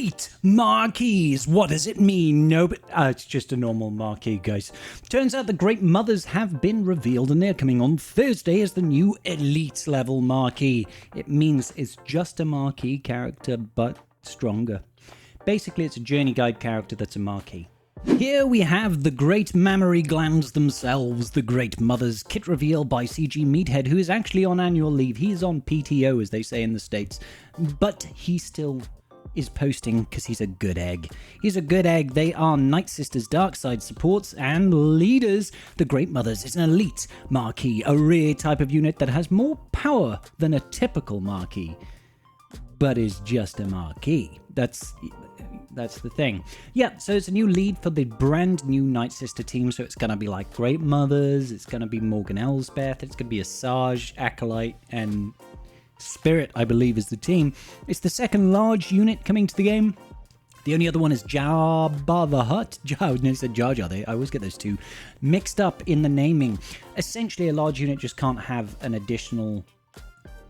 Elite Marquees. What does it mean? No, but it's just a normal marquee, guys. Turns out the Great Mothers have been revealed and they're coming on Thursday as the new Elite level marquee. It means it's just a marquee character, but stronger. Basically, it's a journey guide character that's a marquee. Here we have the Great Mammary Glands themselves, the Great Mothers, kit reveal by CG Meathead, who is actually on annual leave. He's on PTO, as they say in the States, but he still is posting because he's a good egg. He's a good egg. They are Night Sisters, Darkside supports, and leaders. The Great Mothers is an elite marquee, a rare type of unit that has more power than a typical marquee, but is just a marquee. That's the thing. Yeah, so it's a new lead for the brand new Night Sister team, so it's going to be like Great Mothers, it's going to be Morgan Elsbeth, it's going to be Asajj, Acolyte, and Spirit, I believe, is the team. It's the second large unit coming to the game. The only other one is Jabba the Hutt. I would never said Jar Jar. I always get those two mixed up in the naming. Essentially, a large unit just can't have an additional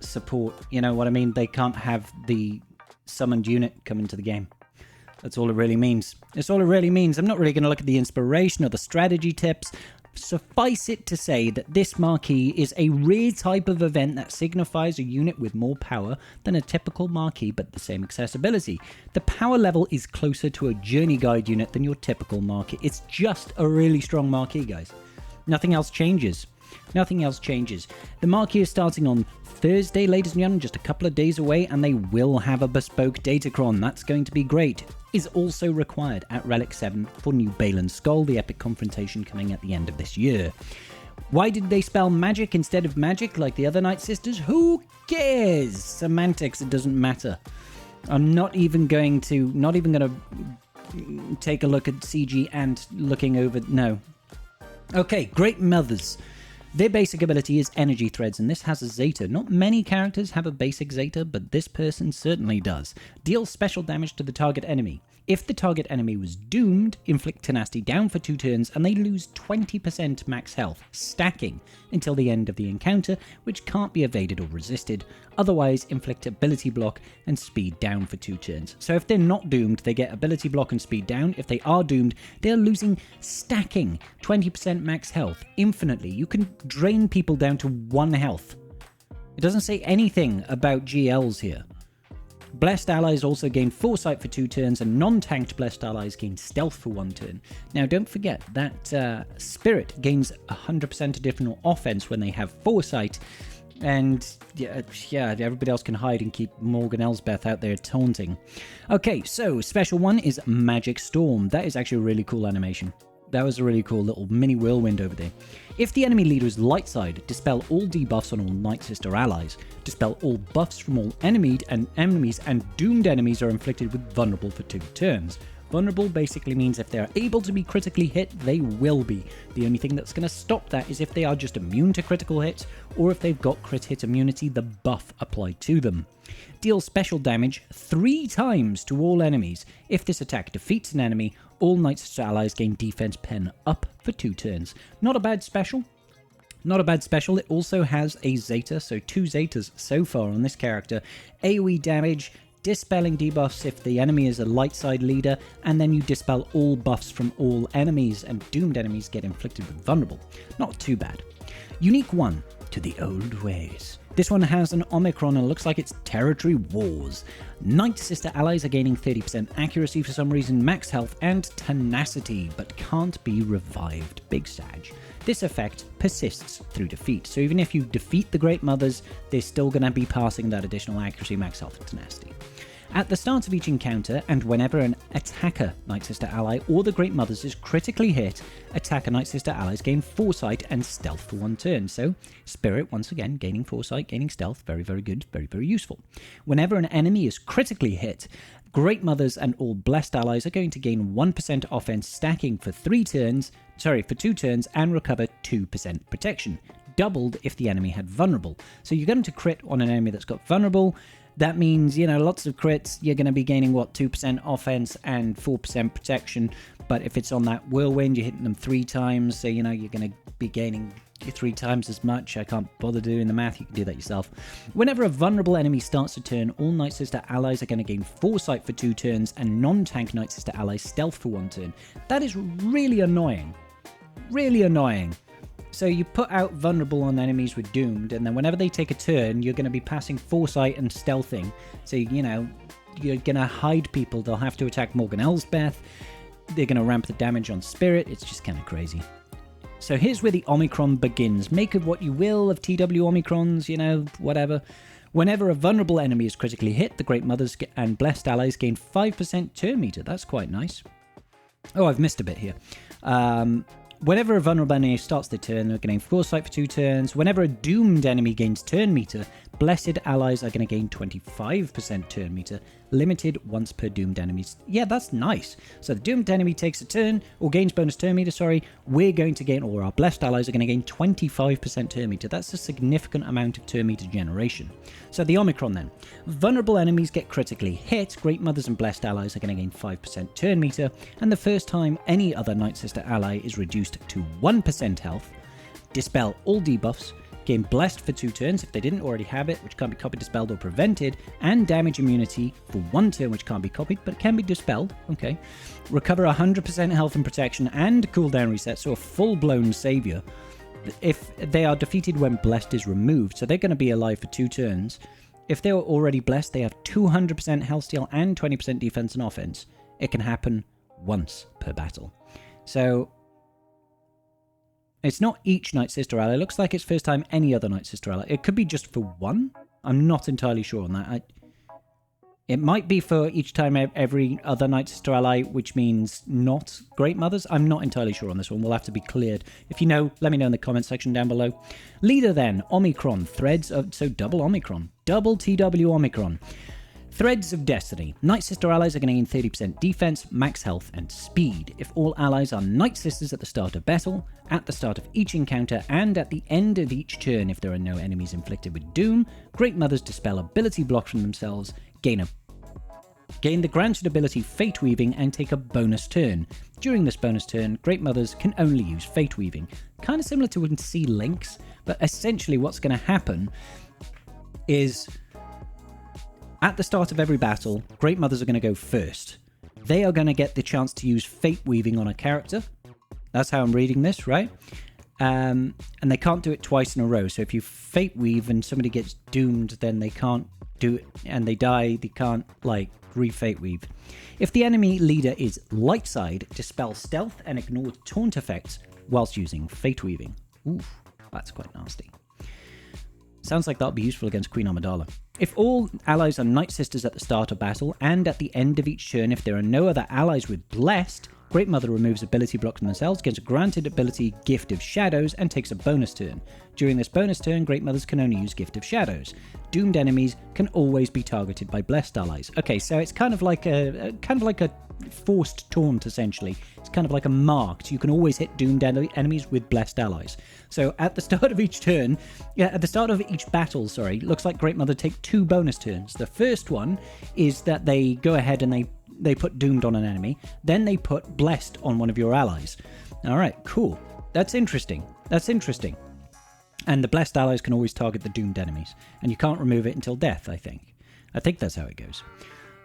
support. You know what I mean? They can't have the summoned unit come into the game. That's all it really means. That's all it really means. I'm not really going to look at the inspiration or the strategy tips. Suffice it to say that this marquee is a rare type of event that signifies a unit with more power than a typical marquee but the same accessibility. The power level is closer to a journey guide unit than your typical marquee. It's just a really strong marquee, guys. Nothing else changes. Nothing else changes. The marquee is starting on Thursday, ladies and gentlemen, just a couple of days away, and they will have a bespoke datacron. That's going to be great. Is also required at Relic 7 for new Balan Skull, the epic confrontation coming at the end of this year. Why did they spell magic instead of magic like the other Night Sisters? Who cares? Semantics, it doesn't matter. I'm not even going to take a look at CG and looking over, no. Okay, Great Mothers. Their basic ability is Energy Threads, and this has a Zeta. Not many characters have a basic Zeta, but this person certainly does. Deals special damage to the target enemy. If the target enemy was doomed, inflict tenacity down for 2 turns, and they lose 20% max health, stacking until the end of the encounter, which can't be evaded or resisted. Otherwise, inflict ability block and speed down for 2 turns. So if they're not doomed, they get ability block and speed down. If they are doomed, they're losing stacking, 20% max health, infinitely. You can drain people down to 1 health. It doesn't say anything about GLs here. Blessed allies also gain Foresight for 2 turns, and non-tanked blessed allies gain Stealth for 1 turn. Now, don't forget that Spirit gains 100% additional offense when they have Foresight, and yeah, everybody else can hide and keep Morgan Elsbeth out there taunting. Okay, so special one is Magic Storm. That is actually a really cool animation. That was a really cool little mini whirlwind over there. If the enemy leader is light side, dispel all debuffs on all Night Sister allies. Dispel all buffs from all enemies, and doomed enemies are inflicted with vulnerable for 2 turns. Vulnerable basically means if they are able to be critically hit, they will be. The only thing that's going to stop that is if they are just immune to critical hits, or if they've got crit hit immunity, the buff applied to them. Deal special damage 3 times to all enemies. If this attack defeats an enemy, all Night Sister allies gain defense pen up for 2 turns. Not a bad special. Not a bad special. It also has a Zeta, so 2 Zetas so far on this character. AoE damage, dispelling debuffs if the enemy is a light side leader, and then you dispel all buffs from all enemies, and doomed enemies get inflicted with vulnerable. Not too bad. Unique 1, to the old ways. This one has an Omicron and looks like it's Territory Wars. Night Sister allies are gaining 30% accuracy for some reason, max health, and tenacity, but can't be revived. Big Sag. This effect persists through defeat, so even if you defeat the Great Mothers, they're still going to be passing that additional accuracy, max health, and tenacity. At the start of each encounter, and whenever an attacker Night Sister ally or the Great Mothers is critically hit, attacker Night Sister allies gain Foresight and Stealth for 1 turn. So, Spirit, once again, gaining Foresight, gaining Stealth, very, very good, very, very useful. Whenever an enemy is critically hit, Great Mothers and all Blessed allies are going to gain 1% offense stacking for 2 turns, and recover 2% protection, doubled if the enemy had vulnerable. So you're going to crit on an enemy that's got vulnerable. That means, lots of crits, you're going to be gaining, 2% offense and 4% protection. But if it's on that whirlwind, you're hitting them 3 times, so, you're going to be gaining 3 times as much. I can't bother doing the math. You can do that yourself. Whenever a vulnerable enemy starts a turn, all Night Sister allies are going to gain Foresight for 2 turns, and non-tank Night Sister allies Stealth for 1 turn. That is really annoying. Really annoying. So you put out vulnerable on enemies with Doomed, and then whenever they take a turn, you're going to be passing Foresight and Stealthing. So, you know, you're going to hide people. They'll have to attack Morgan Elsbeth. They're going to ramp the damage on Spirit. It's just kind of crazy. So here's where the Omicron begins. Make of what you will of TW Omicrons, you know, whatever. Whenever a vulnerable enemy is critically hit, the Great Mothers and Blessed Allies gain 5% turn meter. That's quite nice. Oh, I've missed a bit here. Whenever a vulnerable enemy starts their turn, they're getting Foresight for 2 turns. Whenever a doomed enemy gains turn meter, Blessed Allies are going to gain 25% turn meter, limited once per doomed enemy. Yeah, that's nice. So the doomed enemy takes a turn, or gains bonus turn meter, sorry. We're going to gain, or our Blessed Allies are going to gain 25% turn meter. That's a significant amount of turn meter generation. So the Omicron then. Vulnerable enemies get critically hit. Great Mothers and Blessed Allies are going to gain 5% turn meter. And the first time any other Night Sister ally is reduced to 1% health, dispel all debuffs, gain Blessed for 2 turns if they didn't already have it, which can't be copied, dispelled, or prevented, and damage immunity for 1 turn, which can't be copied, but it can be dispelled. Okay. Recover 100% health and protection and cooldown reset, so a full-blown savior if they are defeated when Blessed is removed. So they're going to be alive for 2 turns. If they were already blessed, they have 200% health steal and 20% defense and offense. It can happen once per battle. So it's not each Night Sister ally. It looks like it's first time any other Night Sister ally. It could be just for one. I'm not entirely sure on that. It might be for each time every other Night Sister ally, which means not Great Mothers. I'm not entirely sure on this one. We'll have to be cleared. If you know, let me know in the comment section down below. Leader then, Omicron. Threads of... So double Omicron. Double TW Omicron. Threads of Destiny. Night Sister allies are going to gain 30% defense, max health, and speed. If all allies are Night Sisters at the start of battle, at the start of each encounter, and at the end of each turn if there are no enemies inflicted with Doom, Great Mothers dispel ability blocks from themselves, gain the granted ability Fate Weaving, and take a bonus turn. During this bonus turn, Great Mothers can only use Fate Weaving. Kind of similar to when Sea Lynx, but essentially what's going to happen is at the start of every battle, Great Mothers are going to go first. They are going to get the chance to use Fate Weaving on a character. That's how I'm reading this, right? And they can't do it twice in a row. So if you Fate Weave and somebody gets doomed, then they can't do it, and they die, they can't, like, re-Fate Weave. If the enemy leader is Light Side, dispel stealth and ignore taunt effects whilst using Fate Weaving. Oof, that's quite nasty. Sounds like that'll be useful against Queen Amidala. If all allies are Night Sisters at the start of battle, and at the end of each turn if there are no other allies with Blessed, Great Mother removes ability blocks from themselves, gets a granted ability Gift of Shadows, and takes a bonus turn. During this bonus turn, Great Mothers can only use Gift of Shadows. Doomed enemies can always be targeted by Blessed allies. Okay, so it's kind of like a forced taunt, essentially. It's kind of like a marked. You can always hit doomed enemies with Blessed allies. So at the start of each turn, at the start of each battle, looks like Great Mother take 2 bonus turns. The first one is that they go ahead and they put doomed on an enemy, then they put blessed on one of your allies. All right, cool. That's interesting. And the blessed allies can always target the doomed enemies, and you can't remove it until death, I think. I think that's how it goes.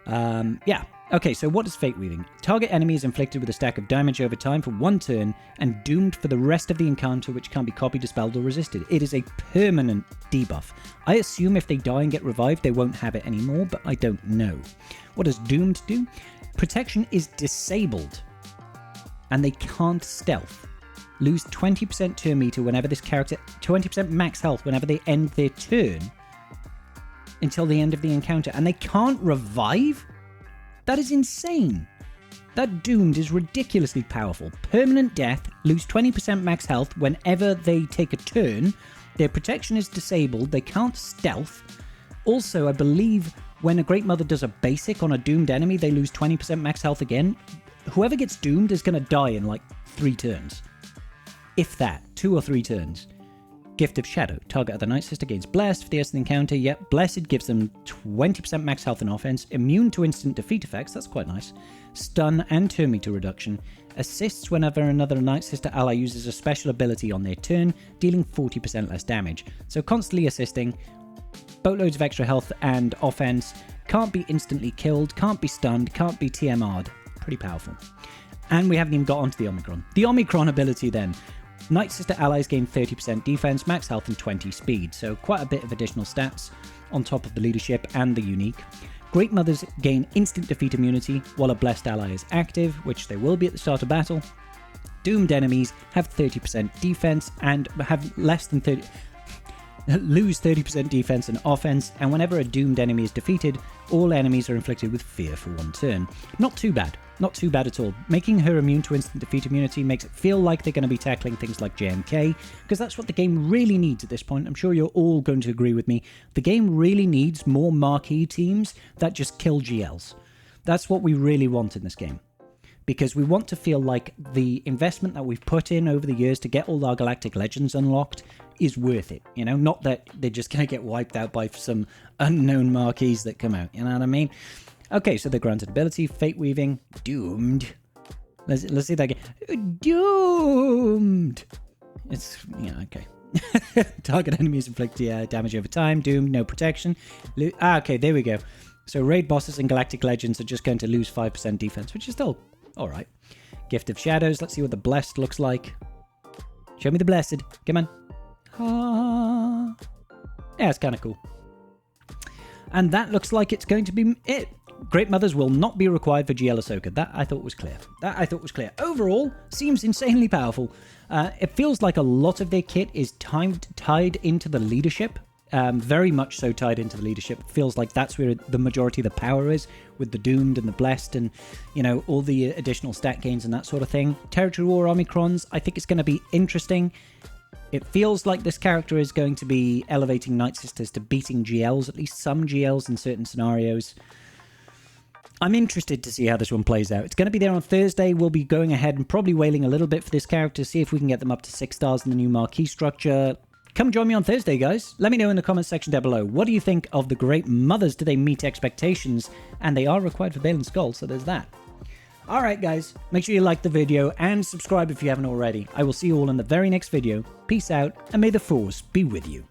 Yeah. Okay, so what is Fate Weaving? Target enemy is inflicted with a stack of damage over time for 1 turn and doomed for the rest of the encounter, which can't be copied, dispelled, or resisted. It is a permanent debuff. I assume if they die and get revived, they won't have it anymore, but I don't know. What does Doomed do? Protection is disabled, and they can't stealth. Lose 20% turn meter whenever this character... 20% max health whenever they end their turn until the end of the encounter. And they can't revive? That is insane. That Doomed is ridiculously powerful. Permanent death, lose 20% max health whenever they take a turn. Their protection is disabled. They can't stealth. Also, I believe when a Great Mother does a basic on a doomed enemy, they lose 20% max health again. Whoever gets doomed is going to die in like 3 turns. If that, 2 or 3 turns. Gift of Shadow. Target other Night Sister gains Blessed for the rest of the encounter. Yep, Blessed gives them 20% max health and offense. Immune to instant defeat effects. That's quite nice. Stun and turn meter reduction. Assists whenever another Night Sister ally uses a special ability on their turn, dealing 40% less damage. So constantly assisting. Boatloads of extra health and offense. Can't be instantly killed. Can't be stunned. Can't be TMR'd. Pretty powerful. And we haven't even got onto the Omicron. The Omicron ability then. Night Sister allies gain 30% defense, max health, and 20 speed, so quite a bit of additional stats on top of the leadership and the unique. Great Mothers gain instant defeat immunity while a blessed ally is active, which they will be at the start of battle. Doomed enemies have 30% defense and have lose 30% defense and offense, and whenever a doomed enemy is defeated, all enemies are inflicted with fear for 1 turn. Not too bad. Not too bad at all. Making her immune to instant defeat immunity makes it feel like they're going to be tackling things like JMK, because that's what the game really needs at this point. I'm sure you're all going to agree with me. The game really needs more marquee teams that just kill GLs. That's what we really want in this game. Because we want to feel like the investment that we've put in over the years to get all our Galactic Legends unlocked is worth it. You know, not that they're just going to get wiped out by some unknown marquees that come out. You know what I mean? Okay, so they're granted ability, Fate Weaving, Doomed. Let's see that again. Doomed! It's, yeah, okay. Target enemies inflict damage over time, Doomed, no protection. Okay, there we go. So raid bosses and Galactic Legends are just going to lose 5% defense, which is still alright. Gift of Shadows, let's see what the Blessed looks like. Show me the Blessed, come on. Ah. Yeah, it's kind of cool. And that looks like it's going to be it. Great Mothers will not be required for GL Ahsoka. That I thought was clear. Overall, seems insanely powerful. It feels like a lot of their kit is tied into the leadership. Very much so tied into the leadership. Feels like that's where the majority of the power is, with the Doomed and the Blessed and, you know, all the additional stat gains and that sort of thing. Territory War Omicrons, I think it's going to be interesting. It feels like this character is going to be elevating Night Sisters to beating GLs, at least some GLs in certain scenarios. I'm interested to see how this one plays out. It's going to be there on Thursday. We'll be going ahead and probably wailing a little bit for this character, see if we can get them up to 6 stars in the new marquee structure. Come join me on Thursday, guys. Let me know in the comments section down below. What do you think of the Great Mothers? Do they meet expectations? And they are required for Bale and Skull, so there's that. Alright, guys. Make sure you like the video and subscribe if you haven't already. I will see you all in the very next video. Peace out, and may the Force be with you.